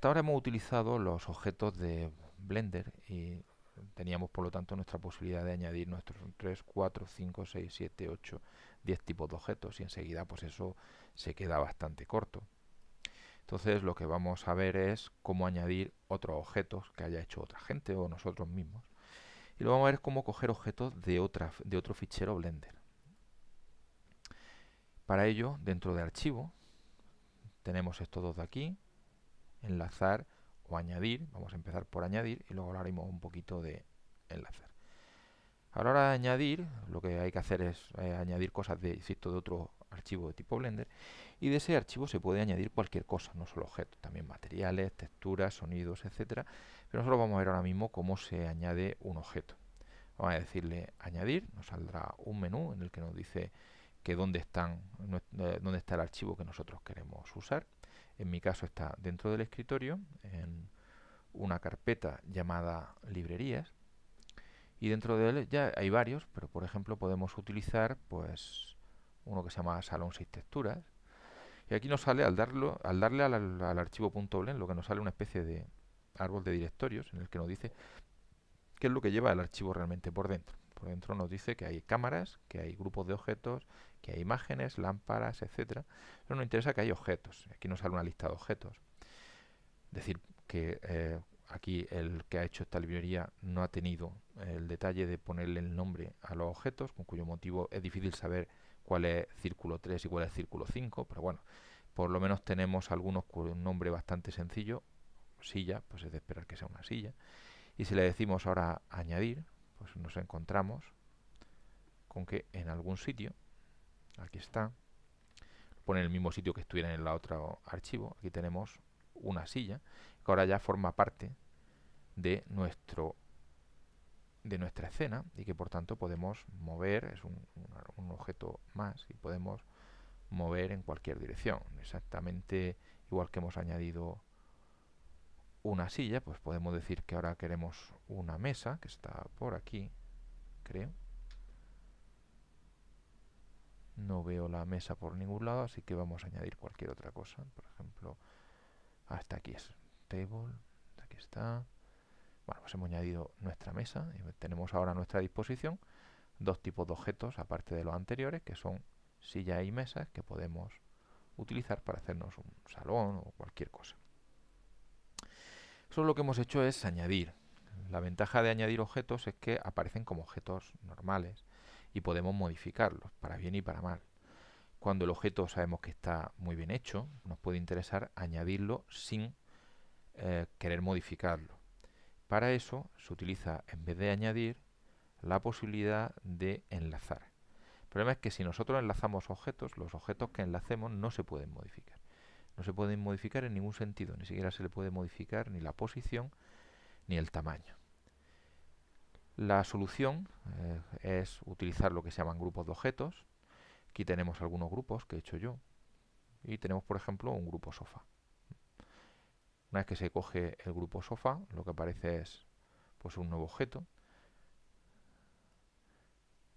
Hasta ahora hemos utilizado los objetos de Blender y teníamos por lo tanto nuestra posibilidad de añadir nuestros 3, 4, 5, 6, 7, 8, 10 tipos de objetos y enseguida pues eso se queda bastante corto. Entonces lo que vamos a ver es cómo añadir otros objetos que haya hecho otra gente o nosotros mismos. Y lo vamos a ver cómo coger objetos de otro fichero Blender. Para ello, dentro de archivo, tenemos estos dos de aquí, enlazar o añadir. Vamos a empezar por añadir y luego hablaremos un poquito de enlazar. A la hora de añadir, lo que hay que hacer es añadir cosas de, insisto, de otro archivo de tipo Blender, y de ese archivo se puede añadir cualquier cosa, no solo objetos, también materiales, texturas, sonidos, etcétera. Pero nosotros vamos a ver ahora mismo cómo se añade un objeto. Vamos a decirle añadir, nos saldrá un menú en el que nos dice que dónde está el archivo que nosotros queremos usar. En mi caso está dentro del escritorio, en una carpeta llamada librerías, y dentro de él ya hay varios, pero por ejemplo podemos utilizar pues uno que se llama salón 6 texturas, y aquí nos sale al darle al archivo .blend, lo que nos sale una especie de árbol de directorios en el que nos dice qué es lo que lleva el archivo realmente por dentro. Por dentro nos dice que hay cámaras, que hay grupos de objetos, que hay imágenes, lámparas, etcétera. Pero nos interesa que hay objetos. Aquí nos sale una lista de objetos. Decir que aquí el que ha hecho esta librería no ha tenido el detalle de ponerle el nombre a los objetos, con cuyo motivo es difícil saber cuál es círculo 3 y cuál es círculo 5, pero bueno, por lo menos tenemos algunos con un nombre bastante sencillo. Silla, pues es de esperar que sea una silla. Y si le decimos ahora añadir, pues nos encontramos con que en algún sitio, aquí está, pone en el mismo sitio que estuviera en el otro archivo, aquí tenemos una silla que ahora ya forma parte de nuestra escena y que por tanto podemos mover, es un objeto más y podemos mover en cualquier dirección. Exactamente igual que hemos añadido una silla, pues podemos decir que ahora queremos una mesa que está por aquí, creo. No veo la mesa por ningún lado, así que vamos a añadir cualquier otra cosa. Por ejemplo, hasta aquí es table, aquí está. Bueno, pues hemos añadido nuestra mesa y tenemos ahora a nuestra disposición dos tipos de objetos, aparte de los anteriores, que son sillas y mesas, que podemos utilizar para hacernos un salón o cualquier cosa. Eso lo que hemos hecho es añadir. La ventaja de añadir objetos es que aparecen como objetos normales y podemos modificarlos para bien y para mal. Cuando el objeto sabemos que está muy bien hecho, nos puede interesar añadirlo sin querer modificarlo. Para eso se utiliza, en vez de añadir, la posibilidad de enlazar. El problema es que si nosotros enlazamos objetos, los objetos que enlacemos no se pueden modificar. No se pueden modificar en ningún sentido, ni siquiera se le puede modificar ni la posición ni el tamaño. La solución es utilizar lo que se llaman grupos de objetos. Aquí tenemos algunos grupos que he hecho yo y tenemos por ejemplo un grupo sofá. Una vez que se coge el grupo sofá, lo que aparece es pues un nuevo objeto,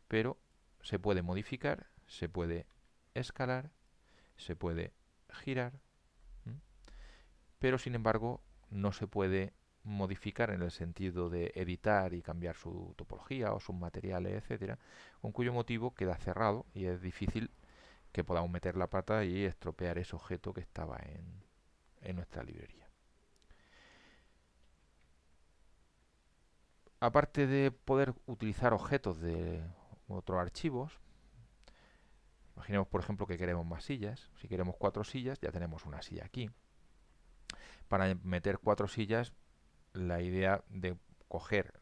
pero se puede modificar, se puede escalar, se puede girar, pero sin embargo no se puede modificar en el sentido de editar y cambiar su topología o sus materiales, etcétera, con cuyo motivo queda cerrado y es difícil que podamos meter la pata y estropear ese objeto que estaba en nuestra librería. Aparte de poder utilizar objetos de otros archivos, imaginemos por ejemplo que queremos más sillas. Si queremos 4 sillas, ya tenemos una silla aquí. Para meter 4 sillas, la idea de coger,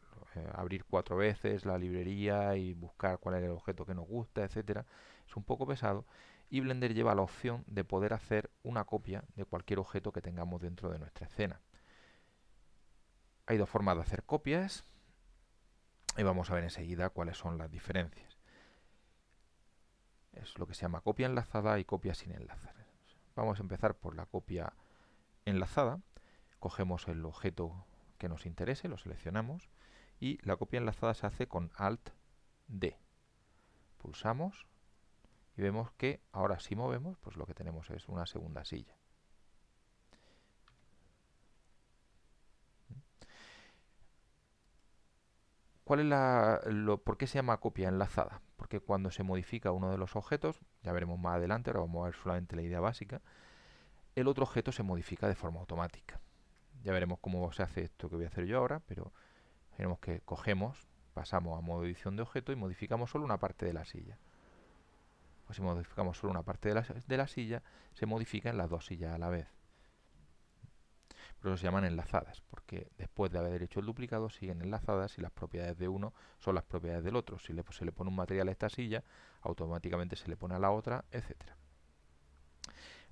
abrir 4 veces la librería y buscar cuál es el objeto que nos gusta, etcétera, es un poco pesado. Y Blender lleva la opción de poder hacer una copia de cualquier objeto que tengamos dentro de nuestra escena. Hay dos formas de hacer copias y vamos a ver enseguida cuáles son las diferencias. Es lo que se llama copia enlazada y copia sin enlazar. Vamos a empezar por la copia enlazada. Cogemos el objeto que nos interese, lo seleccionamos y la copia enlazada se hace con Alt D. Pulsamos y vemos que ahora si movemos, pues lo que tenemos es una segunda silla. ¿Por qué se llama copia enlazada? Porque cuando se modifica uno de los objetos, ya veremos más adelante, ahora vamos a ver solamente la idea básica, el otro objeto se modifica de forma automática. Ya veremos cómo se hace esto que voy a hacer yo ahora, pero veremos que cogemos, pasamos a modo edición de objeto y modificamos solo una parte de la silla. Pues si modificamos solo una parte de la silla, se modifican las dos sillas a la vez. Por eso se llaman enlazadas, porque después de haber hecho el duplicado siguen enlazadas y las propiedades de uno son las propiedades del otro. Si se le pone un material a esta silla, automáticamente se le pone a la otra, etcétera.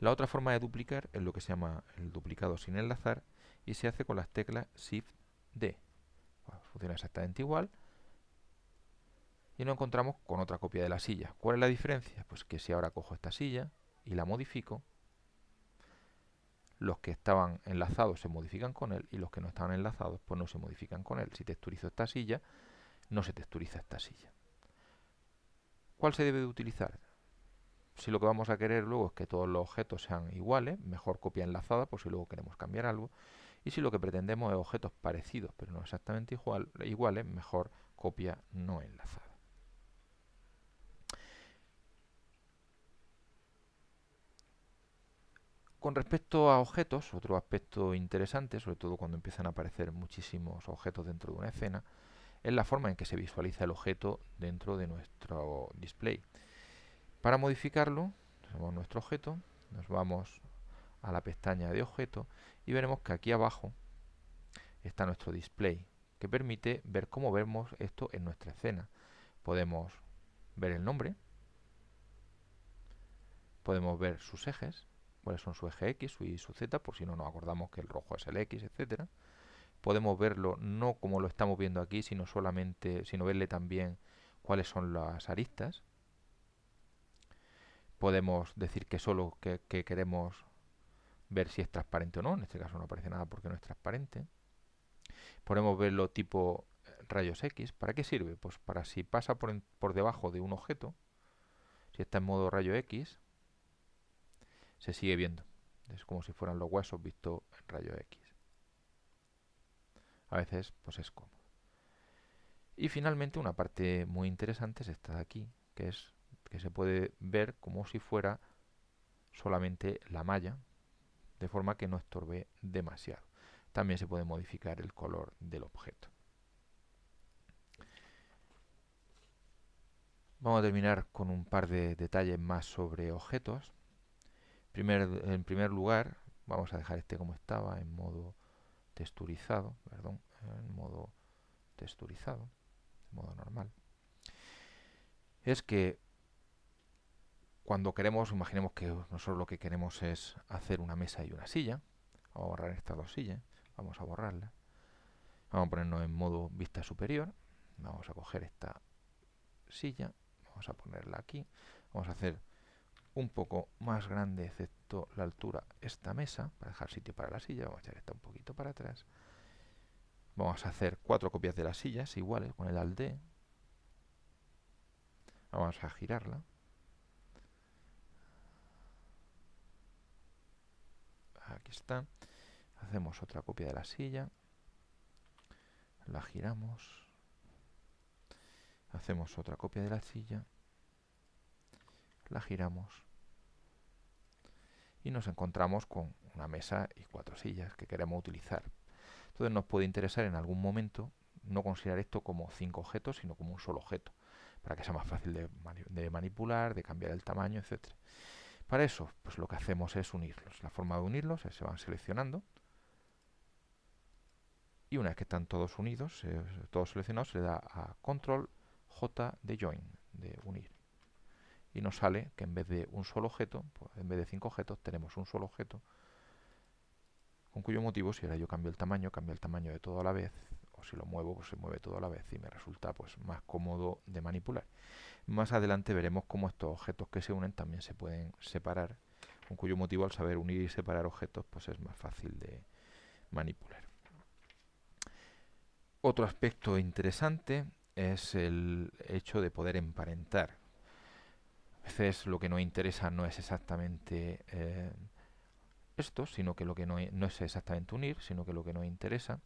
La otra forma de duplicar es lo que se llama el duplicado sin enlazar y se hace con las teclas Shift-D. Bueno, funciona exactamente igual y nos encontramos con otra copia de la silla. ¿Cuál es la diferencia? Pues que si ahora cojo esta silla y la modifico, los que estaban enlazados se modifican con él y los que no estaban enlazados pues no se modifican con él. Si texturizo esta silla, no se texturiza esta silla. ¿Cuál se debe de utilizar? Si lo que vamos a querer luego es que todos los objetos sean iguales, mejor copia enlazada por si luego queremos cambiar algo. Y si lo que pretendemos es objetos parecidos pero no exactamente iguales, mejor copia no enlazada. Con respecto a objetos, otro aspecto interesante, sobre todo cuando empiezan a aparecer muchísimos objetos dentro de una escena, es la forma en que se visualiza el objeto dentro de nuestro display. Para modificarlo, tenemos nuestro objeto, nos vamos a la pestaña de objeto y veremos que aquí abajo está nuestro display, que permite ver cómo vemos esto en nuestra escena. Podemos ver el nombre, podemos ver sus ejes, cuáles son su eje X y su Z, por si no nos acordamos que el rojo es el X, etcétera. Podemos verlo no como lo estamos viendo aquí, sino verle también cuáles son las aristas. Podemos decir que solo que queremos ver si es transparente o no, en este caso no aparece nada porque no es transparente. Podemos verlo tipo rayos X. ¿Para qué sirve? Pues para si pasa por debajo de un objeto, si está en modo rayo X, se sigue viendo. Es como si fueran los huesos vistos en rayo X. A veces pues es cómodo. Y finalmente una parte muy interesante es esta de aquí, que es que se puede ver como si fuera solamente la malla, de forma que no estorbe demasiado. También se puede modificar el color del objeto. Vamos a terminar con un par de detalles más sobre objetos. En primer lugar, vamos a dejar este como estaba, en modo texturizado, modo normal. Es que cuando queremos, imaginemos que nosotros lo que queremos es hacer una mesa y una silla. Vamos a borrar estas dos sillas, vamos a borrarlas. Vamos a ponernos en modo vista superior. Vamos a coger esta silla, vamos a ponerla aquí. Vamos a hacer un poco más grande, excepto la altura, esta mesa, para dejar sitio para la silla. Vamos a echar esta un poquito para atrás. Vamos a hacer 4 copias de las sillas iguales con el Alt-D. Vamos a girarla. Aquí está. Hacemos otra copia de la silla. La giramos. Hacemos otra copia de la silla. La giramos. Y nos encontramos con una mesa y 4 sillas que queremos utilizar. Entonces nos puede interesar en algún momento no considerar esto como 5 objetos, sino como un solo objeto, para que sea más fácil de manipular, de cambiar el tamaño, etc. Para eso, pues lo que hacemos es unirlos. La forma de unirlos es se van seleccionando y una vez que están todos unidos, todos seleccionados, se le da a Control J de Join, de unir. Y nos sale que en vez de un solo objeto, pues en vez de 5 objetos, tenemos un solo objeto, con cuyo motivo, si ahora yo cambio el tamaño de todo a la vez, o si lo muevo, pues se mueve todo a la vez y me resulta pues más cómodo de manipular. Más adelante veremos cómo estos objetos que se unen también se pueden separar, con cuyo motivo al saber unir y separar objetos pues es más fácil de manipular. Otro aspecto interesante es el hecho de poder emparentar. A veces lo que nos interesa no es exactamente esto, sino que lo que no es exactamente unir, sino que lo que nos interesa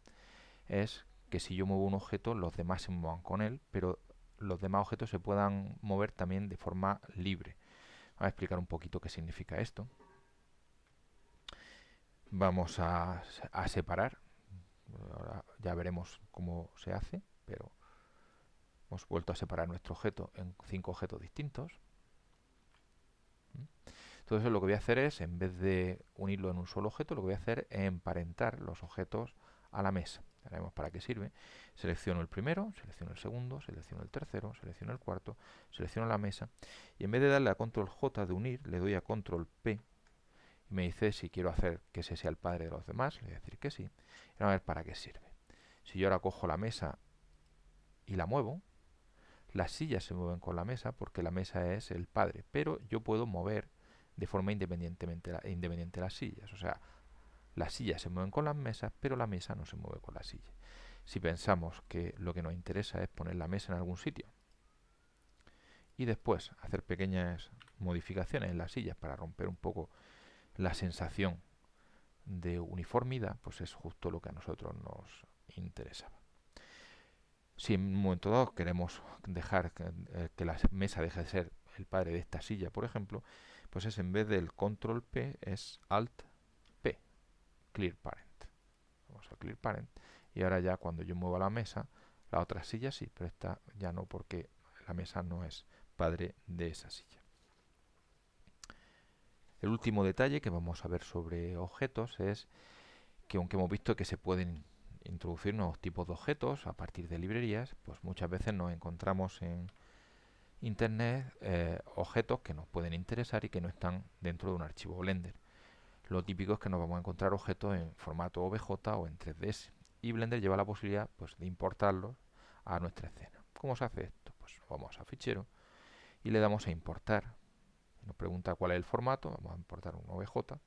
es que si yo muevo un objeto, los demás se muevan con él, pero los demás objetos se puedan mover también de forma libre. Vamos a explicar un poquito qué significa esto. Vamos a separar. Ahora ya veremos cómo se hace, pero hemos vuelto a separar nuestro objeto en 5 objetos distintos. Entonces lo que voy a hacer es, en vez de unirlo en un solo objeto, lo que voy a hacer es emparentar los objetos a la mesa. Ya veremos para qué sirve. Selecciono el primero, selecciono el segundo, selecciono el tercero, selecciono el cuarto, selecciono la mesa y en vez de darle a control J de unir, le doy a control P y me dice si quiero hacer que ese sea el padre de los demás, le voy a decir que sí. Y vamos a ver para qué sirve. Si yo ahora cojo la mesa y la muevo, las sillas se mueven con la mesa porque la mesa es el padre, pero yo puedo mover de forma independiente las sillas. O sea, las sillas se mueven con las mesas, pero la mesa no se mueve con la silla. Si pensamos que lo que nos interesa es poner la mesa en algún sitio y después hacer pequeñas modificaciones en las sillas para romper un poco la sensación de uniformidad, pues es justo lo que a nosotros nos interesaba. Si en un momento dado queremos dejar que la mesa deje de ser el padre de esta silla, por ejemplo, pues es en vez del control P, es alt P, clear parent. Vamos a clear parent y ahora ya cuando yo mueva la mesa, la otra silla sí, pero esta ya no, porque la mesa no es padre de esa silla. El último detalle que vamos a ver sobre objetos es que, aunque hemos visto que se pueden introducir nuevos tipos de objetos a partir de librerías, pues muchas veces nos encontramos en internet objetos que nos pueden interesar y que no están dentro de un archivo Blender. Lo típico es que nos vamos a encontrar objetos en formato OBJ o en 3ds y Blender lleva la posibilidad, pues, de importarlos a nuestra escena. ¿Cómo se hace esto? Pues vamos a fichero y le damos a importar. Nos pregunta cuál es el formato, vamos a importar un OBJ.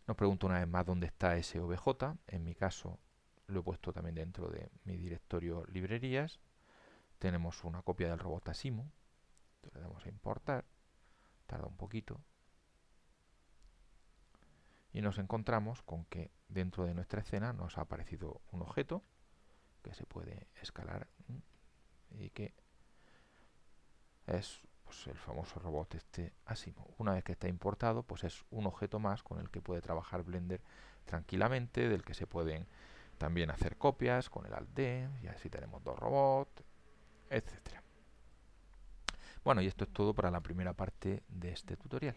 Nos pregunta una vez más dónde está ese OBJ. En mi caso lo he puesto también dentro de mi directorio librerías. Tenemos una copia del robot Asimo. Entonces le damos a importar. Tarda un poquito. Y nos encontramos con que dentro de nuestra escena nos ha aparecido un objeto que se puede escalar y que es, pues, el famoso robot Asimo. Una vez que está importado, pues es un objeto más con el que puede trabajar Blender tranquilamente, del que se pueden también hacer copias con el Alt-D, y así tenemos dos robots, etcétera. Bueno, y esto es todo para la primera parte de este tutorial.